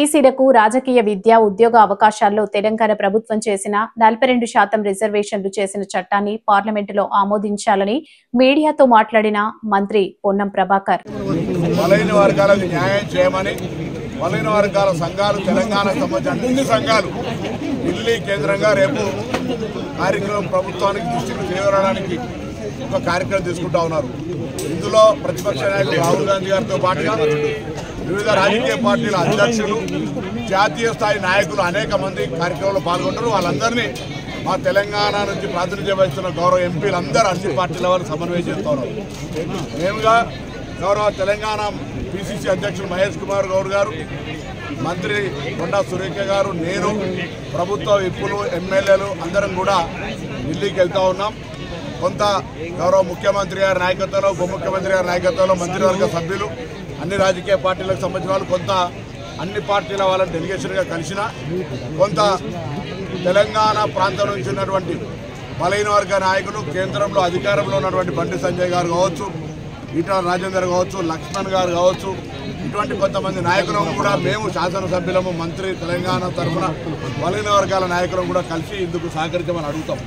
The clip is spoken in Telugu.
బీసీలకు రాజకీయ విద్య ఉద్యోగ అవకాశాల్లో తెలంగాణ ప్రభుత్వం చేసిన 42% రిజర్వేషన్లు చేసిన చట్టాన్ని పార్లమెంటులో ఆమోదించాలని మీడియాతో మాట్లాడిన మంత్రి పొన్నం ప్రభాకర్ బలైన వర్గాలకు న్యాయం చేయమని బలైన వర్గాల సంఘాలు తెలంగాణకు సంబంధించిన అన్ని సంఘాలు ఢిల్లీ కేంద్రంగా రేపు కార్యక్రమం ప్రభుత్వానికి దృష్టికి తీసుకురావడానికి ఒక కార్యక్రమం తీసుకుంటా ఉన్నారు. ఇందులో ప్రతిపక్ష నాయకులు రాహుల్ గాంధీ గారితో పాటుగా వివిధ రాజకీయ పార్టీల అధ్యక్షులు జాతీయ స్థాయి నాయకులు అనేక మంది కార్యక్రమంలో పాల్గొంటారు. వాళ్ళందరినీ మా తెలంగాణ నుంచి ప్రాతినిధ్యం వహిస్తున్న గౌరవ ఎంపీలందరూ అన్ని పార్టీల వారు సమన్వయం చేస్తున్నారు. మేముగా గౌరవ తెలంగాణ పిసిసి అధ్యక్షులు మహేష్ కుమార్ గౌడ్ గారు, మంత్రి కొండా సురేఖ గారు, నేను, ప్రభుత్వ విప్పులు, ఎమ్మెల్యేలు అందరం కూడా ఢిల్లీకి వెళ్తూ ఉన్నాం. కొంత గౌరవ ముఖ్యమంత్రి గారి నాయకత్వంలో, ఉప ముఖ్యమంత్రి గారి నాయకత్వంలో మంత్రివర్గ సభ్యులు, అన్ని రాజకీయ పార్టీలకు సంబంధించిన వాళ్ళు, కొంత అన్ని పార్టీల వాళ్ళని డెలిగేషన్గా కలిసిన, కొంత తెలంగాణ ప్రాంతం నుంచి ఉన్నటువంటి బలైన వర్గ నాయకులు, కేంద్రంలో అధికారంలో ఉన్నటువంటి బండి సంజయ్ గారు కావచ్చు, ఈటల రాజేందర్ కావచ్చు, లక్ష్మణ్ గారు కావచ్చు, ఇటువంటి కొంతమంది నాయకులను కూడా మేము శాసనసభ్యులము, మంత్రి తెలంగాణ తరఫున బలైన వర్గాల నాయకులను కూడా కలిసి ఇందుకు సహకరించమని అడుగుతాం.